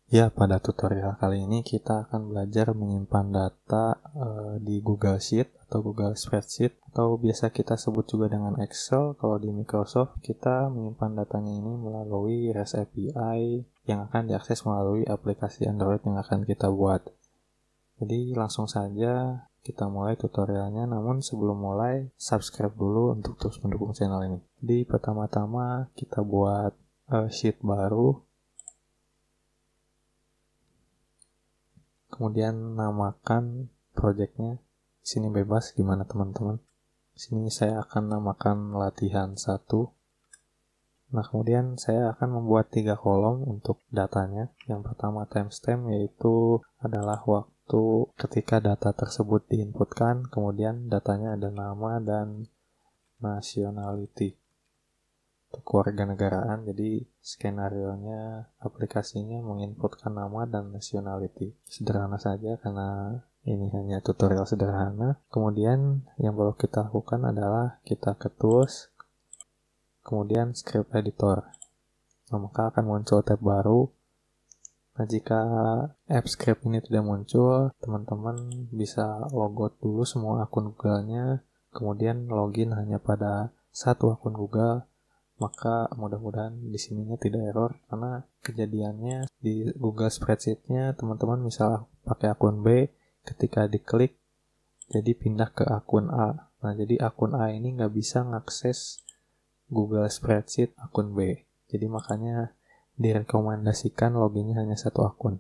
Ya, pada tutorial kali ini kita akan belajar menyimpan data di Google Sheet atau Google Spreadsheet atau biasa kita sebut juga dengan Excel. Kalau di Microsoft kita menyimpan datanya ini melalui REST API yang akan diakses melalui aplikasi Android yang akan kita buat. Jadi langsung saja kita mulai tutorialnya, namun sebelum mulai subscribe dulu untuk terus mendukung channel ini. Jadi pertama-tama kita buat sheet baru. Kemudian namakan projectnya. Di sini bebas gimana teman-teman. Di sini saya akan namakan latihan 1. Nah, kemudian saya akan membuat 3 kolom untuk datanya. Yang pertama timestamp, yaitu adalah waktu ketika data tersebut diinputkan. Kemudian datanya ada nama dan nationality. Untuk kewarganegaraan, jadi skenarionya aplikasinya menginputkan nama dan nationality. Sederhana saja karena ini hanya tutorial sederhana. Kemudian yang perlu kita lakukan adalah kita ke tools, kemudian script editor. Nah, maka akan muncul tab baru. Nah, jika app script ini tidak muncul, teman-teman bisa logout dulu semua akun Google-nya, kemudian login hanya pada satu akun Google. Maka mudah-mudahan di sininya tidak error, karena kejadiannya di Google Spreadsheet-nya teman-teman misalnya pakai akun B, ketika diklik jadi pindah ke akun A. Nah, jadi akun A ini nggak bisa ngakses Google Spreadsheet akun B. Jadi makanya direkomendasikan loginnya hanya satu akun.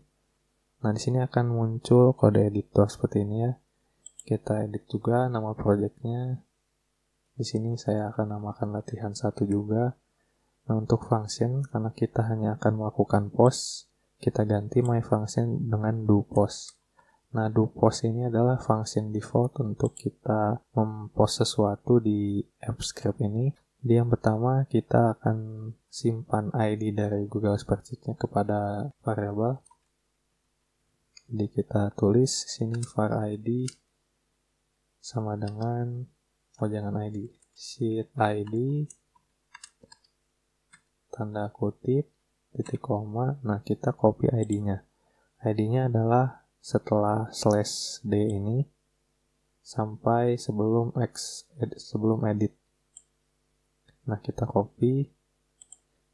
Nah, di sini akan muncul kode editor seperti ini ya. Kita edit juga nama projectnya. Di sini saya akan namakan latihan 1 juga. Nah, untuk function, karena kita hanya akan melakukan post, kita ganti my function dengan do post. Nah, do post ini adalah function default untuk kita mempost sesuatu di app script ini. Jadi yang pertama, kita akan simpan ID dari Google Spreadsheet-nya kepada variabel. Jadi kita tulis sini var ID sama dengan, jangan ID, sheet ID tanda kutip, titik koma. Nah, kita copy ID-nya. ID-nya adalah setelah slash D ini sampai sebelum edit. Nah, kita copy,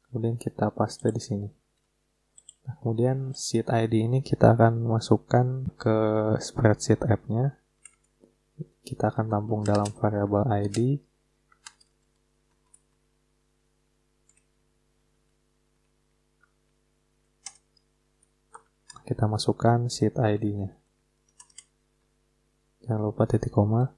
kemudian kita paste di sini. Nah, kemudian sheet ID ini kita akan masukkan ke spreadsheet app-nya. Kita akan tampung dalam variabel ID. Kita masukkan sheet ID-nya. Jangan lupa titik koma.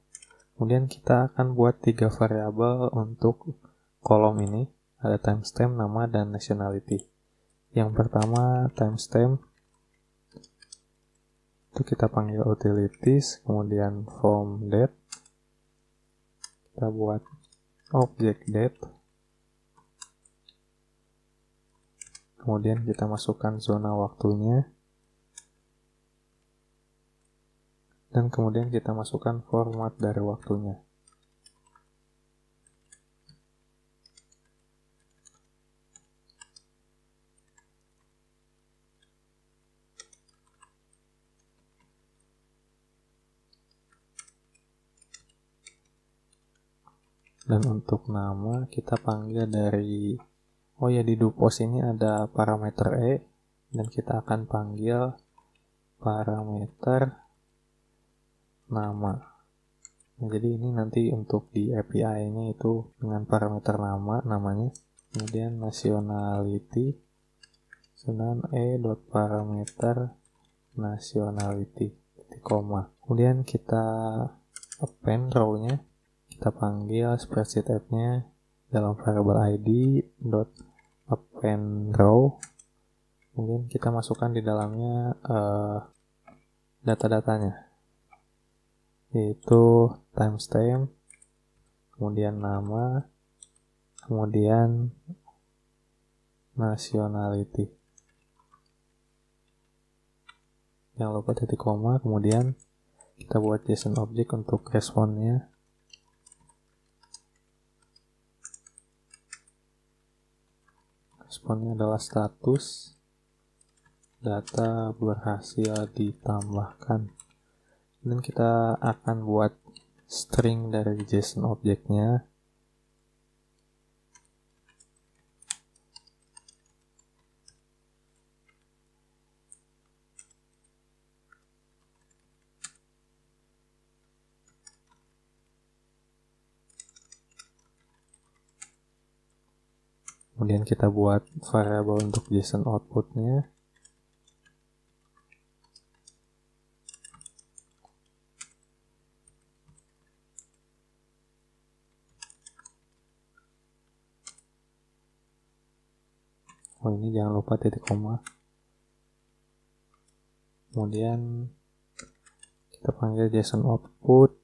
Kemudian kita akan buat 3 variabel untuk kolom ini. Ada timestamp, nama, dan nationality. Yang pertama timestamp. Itu kita panggil utilities. Kemudian from date. Kita buat object date. Kemudian kita masukkan zona waktunya. Dan kemudian kita masukkan format dari waktunya. Dan untuk nama kita panggil dari, di do post ini ada parameter E, dan kita akan panggil parameter nama. Nah, jadi ini nanti untuk di API-nya itu dengan parameter namanya. Kemudian nationality dengan e.parameter nationality titik koma. Kemudian kita append row-nya. Kita panggil spreadsheet app-nya dalam variabel id dot append row. Kemudian kita masukkan di dalamnya data-datanya, yaitu timestamp, kemudian nama, kemudian nationality. Jangan lupa titik koma. Kemudian kita buat JSON object untuk responnya. Responnya adalah status. data berhasil ditambahkan. Dan kita akan buat string dari JSON objeknya. Kemudian kita buat variabel untuk JSON outputnya. Oh, ini jangan lupa titik koma. Kemudian kita panggil JSON output,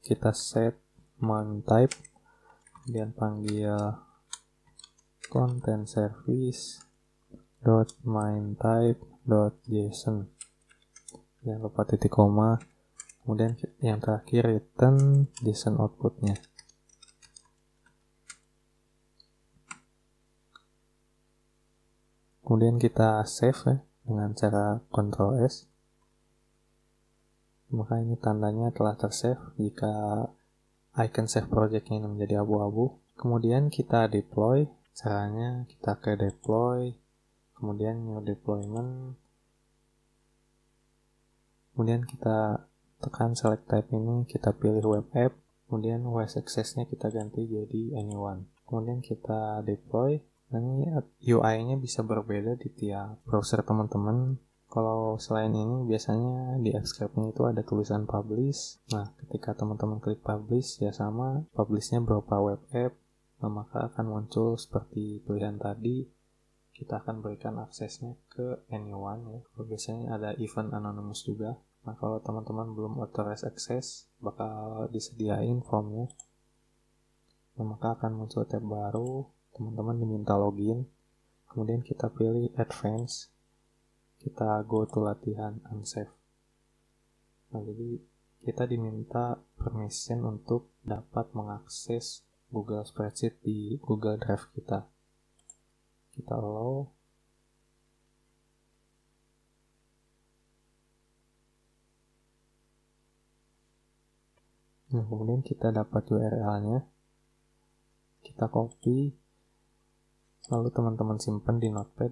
kita set main type, kemudian panggil content service dot main type dot json. Jangan lupa titik koma. Kemudian yang terakhir return JSON outputnya. Kemudian kita save ya, dengan cara Ctrl S. Maka ini tandanya telah tersave jika icon save project-nya ini menjadi abu-abu. Kemudian kita deploy. Caranya kita ke deploy, kemudian new deployment. Kemudian kita tekan select type ini, kita pilih web app. Kemudian OS access-nya kita ganti jadi anyone. Kemudian kita deploy. Nah, ini UI-nya bisa berbeda di tiap browser teman-teman. Kalau selain ini biasanya di Xscript-nya itu ada tulisan publish. Nah, ketika teman-teman klik publish ya sama publish-nya berupa web app. Nah, maka akan muncul seperti pilihan tadi. Kita akan berikan aksesnya ke anyone ya. Biasanya ada event anonymous juga. Nah, kalau teman-teman belum authorize access, bakal disediain formnya. Nah, maka akan muncul tab baru. Teman-teman diminta login. Kemudian kita pilih advance. Kita go to latihan unsave. Nah, jadi kita diminta permission untuk dapat mengakses Google Spreadsheet di Google Drive kita. Kita allow. Nah, kemudian kita dapat URL-nya. Kita copy. Lalu teman-teman simpan di Notepad.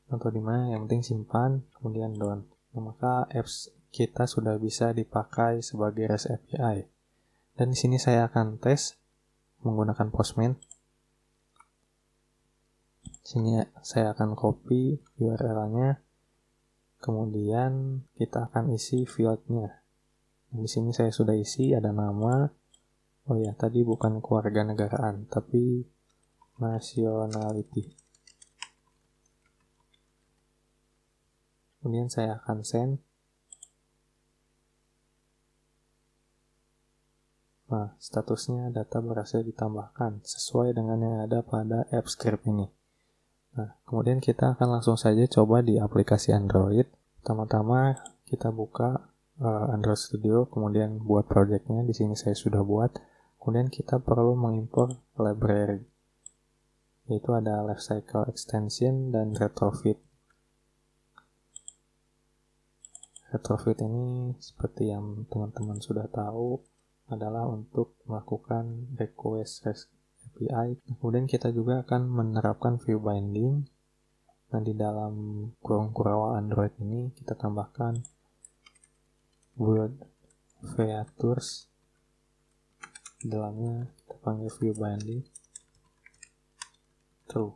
Atau di mana, yang penting simpan, kemudian down. Nah, maka apps kita sudah bisa dipakai sebagai REST API. Dan di sini saya akan tes menggunakan Postman. Sini saya akan copy URL-nya, kemudian kita akan isi field-nya. Di sini saya sudah isi, ada nama. Oh ya, tadi bukan kewarganegaraan, tapi nationality. Kemudian saya akan send. Nah, statusnya data berhasil ditambahkan sesuai dengan yang ada pada AppScript ini. Nah, kemudian kita akan langsung saja coba di aplikasi Android. Pertama-tama kita buka Android Studio, kemudian buat projectnya. Di sini saya sudah buat. Kemudian kita perlu mengimpor library, yaitu ada Lifecycle Extension dan Retrofit. Retrofit ini seperti yang teman-teman sudah tahu adalah untuk melakukan request REST API. Kemudian kita juga akan menerapkan view binding. Nah, di dalam kurung kurawa Android ini kita tambahkan build features. Di dalamnya kita panggil view binding true.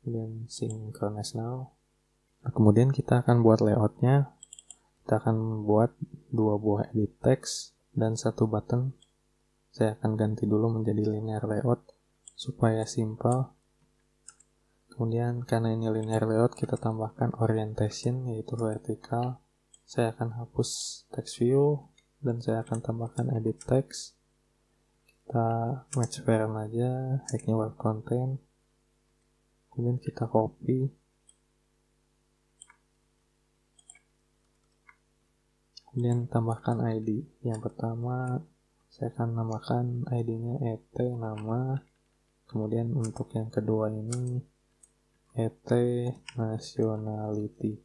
Kemudian synchronize now. Nah, kemudian kita akan buat layoutnya. Kita akan buat 2 buah edit text dan 1 button. Saya akan ganti dulu menjadi linear layout supaya simple. Kemudian karena ini linear layout, kita tambahkan orientation yaitu vertikal. Saya akan hapus text view dan saya akan tambahkan edit text. Kita match parent aja, hacknya web content. Kemudian kita copy. Kemudian tambahkan ID. Yang pertama saya akan namakan ID-nya et nama. Kemudian untuk yang kedua ini et nationality.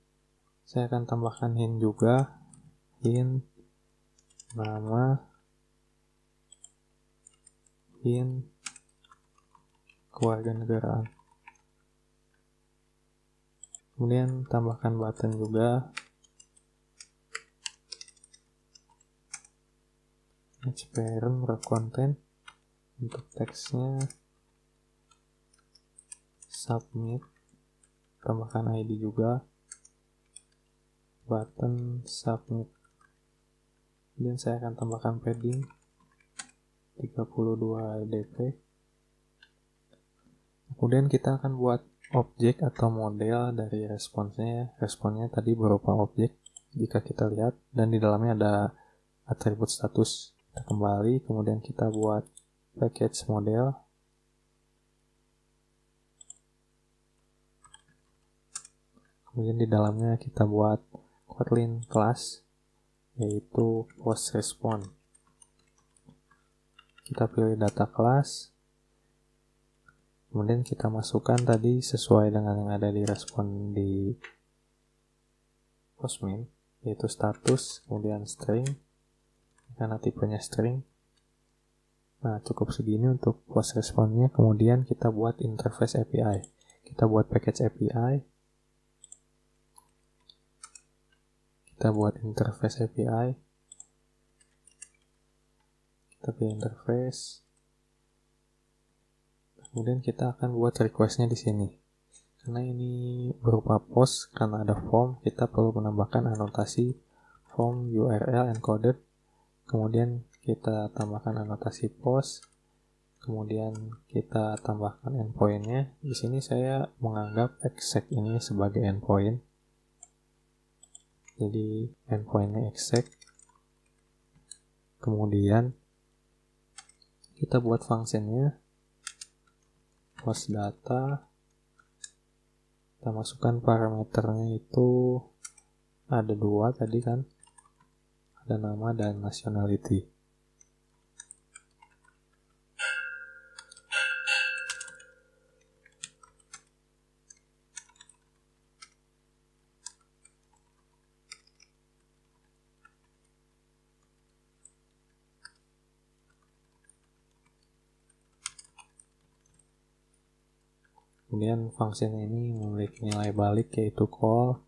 Saya akan tambahkan hint juga, hint nama, hint kewarganegaraan. Kemudian tambahkan button juga, match parent content. Untuk teksnya submit, tambahkan ID juga, button submit. Kemudian saya akan tambahkan padding 32 dp. Kemudian kita akan buat objek atau model dari responsnya. Responnya tadi berupa objek jika kita lihat, dan di dalamnya ada atribut status. Kita kembali, kemudian kita buat package model. Kemudian di dalamnya kita buat Kotlin class, yaitu post_response. Kita pilih data class, kemudian kita masukkan tadi sesuai dengan yang ada di respon di postmin, yaitu status, kemudian string, karena tipenya string. Nah, cukup segini untuk post_response-nya. Kemudian kita buat interface API. Kita buat package API. Kita buat interface API. Kita pilih interface. Kemudian kita akan buat request-nya di sini. Karena ini berupa post, karena ada form, kita perlu menambahkan anotasi form URL encoded. Kemudian kita tambahkan anotasi post. Kemudian kita tambahkan endpoint-nya. Di sini saya menganggap exec ini sebagai endpoint. Jadi endpoint-nya exec. Kemudian kita buat function-nya post data. Kita masukkan parameternya, itu ada 2 tadi kan, ada nama dan nationality. Kemudian function ini memiliki nilai balik yaitu call.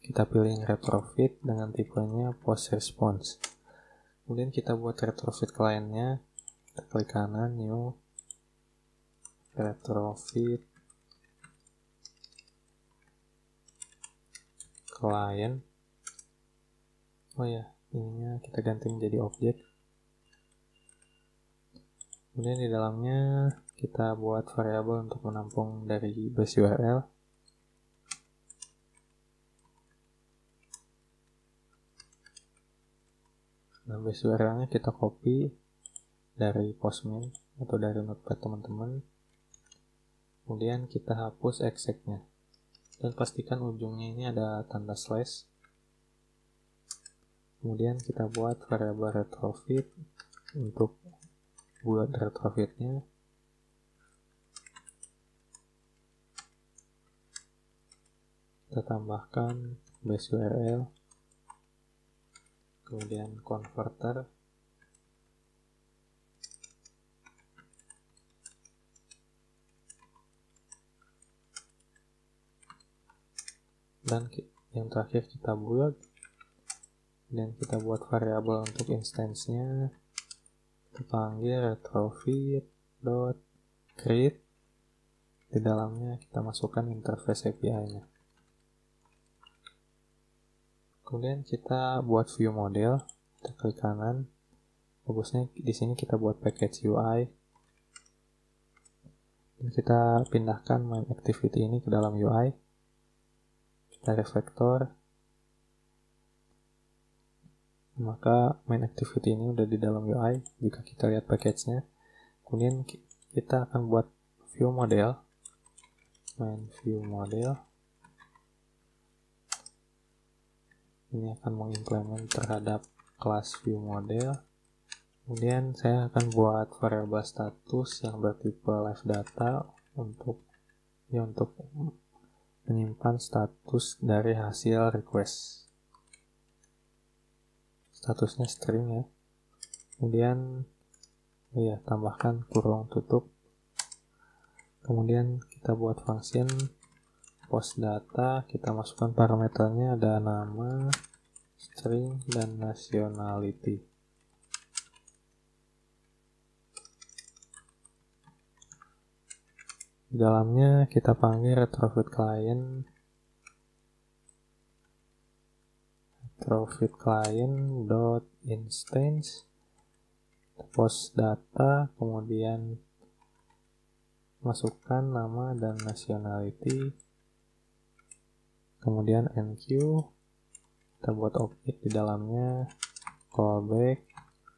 Kita pilih yang retrofit dengan tipenya post_response. Kemudian kita buat retrofit client-nya. Kita klik kanan, new, retrofit client. Oh ya, ininya kita ganti menjadi objek. Kemudian di dalamnya kita buat variabel untuk menampung dari base URL. Nah, base URL-nya kita copy dari postmin atau dari notepad teman-teman. Kemudian kita hapus exec-nya. Dan pastikan ujungnya ini ada tanda slash. Kemudian kita buat variabel retrofit untuk buat retrofitnya. Kita tambahkan base URL, kemudian converter, dan yang terakhir kita buat, dan kita buat variabel untuk instance-nya. Kita panggil retrofit.create. Di dalamnya kita masukkan interface API-nya. Kemudian kita buat view model. Kita klik kanan. Bagusnya di sini kita buat package UI. Dan kita pindahkan main activity ini ke dalam UI. Kita refactor. Maka main activity ini udah di dalam UI jika kita lihat package-nya. Kemudian kita akan buat view model. Main view model. Ini akan mengimplement terhadap kelas view model. Kemudian saya akan buat variabel status yang bertipe live data untuk ya untuk menyimpan status dari hasil request. Statusnya string ya. Kemudian tambahkan kurung tutup. Kemudian kita buat function post data, kita masukkan parameternya, ada nama, string, dan nationality. Di dalamnya kita panggil retrofit client dot instance post data, kemudian masukkan nama dan nationality, kemudian enqueue, kita buat objek di dalamnya, callback,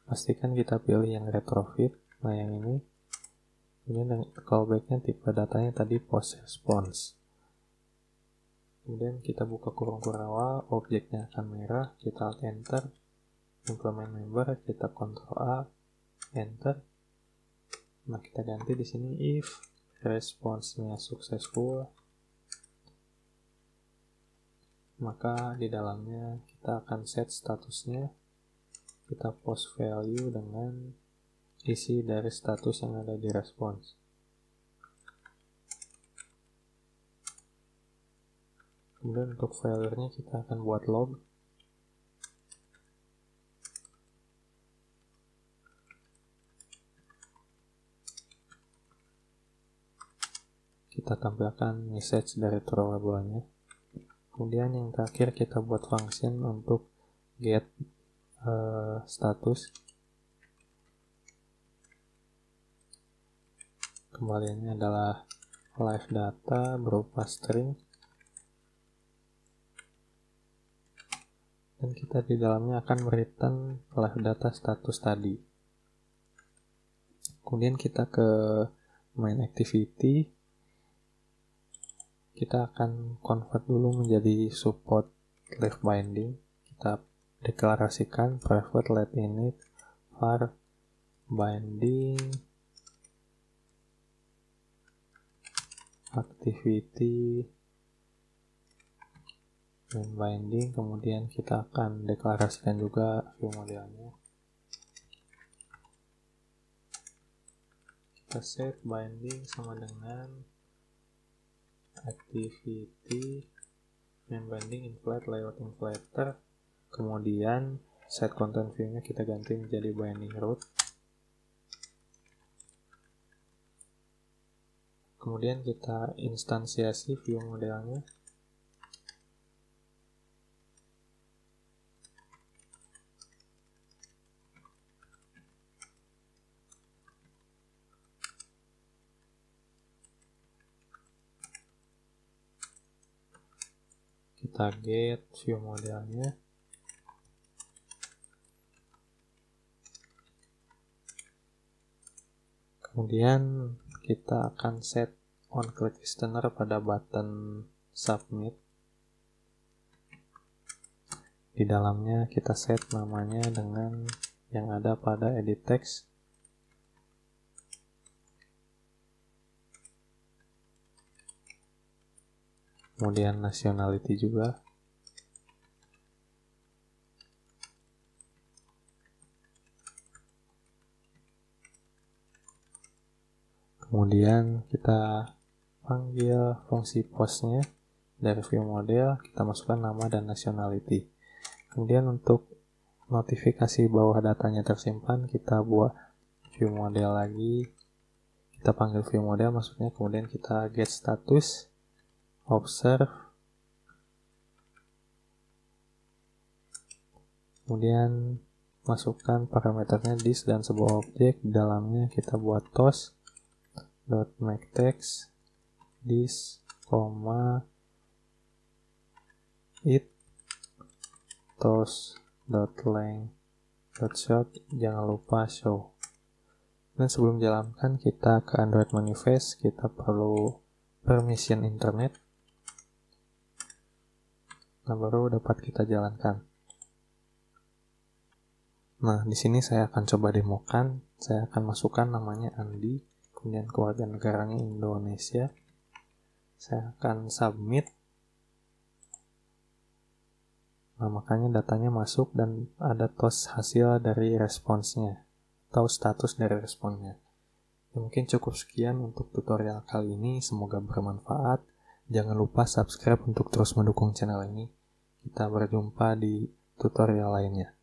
pastikan kita pilih yang retrofit, nah yang ini. Kemudian callbacknya tipe datanya tadi post response. Kemudian kita buka kurung awal, objeknya akan merah, kita alt enter, implement member, kita Ctrl A, enter. Nah, kita ganti di sini if response-nya successful, maka di dalamnya kita akan set statusnya, kita post value dengan isi dari status yang ada di response. Kemudian untuk failure-nya kita akan buat log. Kita tampilkan message dari throwable-nya. Kemudian yang terakhir kita buat function untuk get status. Kembaliannya adalah live data berupa string, dan kita di dalamnya akan mereturn live data status tadi. Kemudian kita ke main activity, kita akan convert dulu menjadi support live binding. Kita deklarasikan private let init var binding activity main binding, kemudian kita akan deklarasikan juga view modelnya. Kita set binding sama dengan activity main binding inflate layout inflater, kemudian set content view-nya kita ganti menjadi binding root. Kemudian kita instansiasi view modelnya. Kita get view modelnya. Kemudian kita akan set on click listener pada button submit. Di dalamnya kita set namanya dengan yang ada pada edit text. Kemudian nationality juga. Kemudian kita panggil fungsi postnya dari view model, kita masukkan nama dan nationality. Kemudian untuk notifikasi bahwa datanya tersimpan, kita buat view model lagi, kita panggil view model maksudnya, kemudian kita get status, observe, kemudian masukkan parameternya this dan sebuah objek, di dalamnya kita buat toast make text this, it toast.length.short, jangan lupa show. Dan sebelum jalankan kita ke Android manifest, kita perlu permission internet. Nah, baru dapat kita jalankan. Nah, di sini saya akan coba demokan. Saya akan masukkan namanya Andi, kemudian kewarganegaranya Indonesia. Saya akan submit. Nah, makanya datanya masuk dan ada tos hasil dari responsnya atau status dari responnya. Ya, mungkin cukup sekian untuk tutorial kali ini. Semoga bermanfaat. Jangan lupa subscribe untuk terus mendukung channel ini. Kita berjumpa di tutorial lainnya.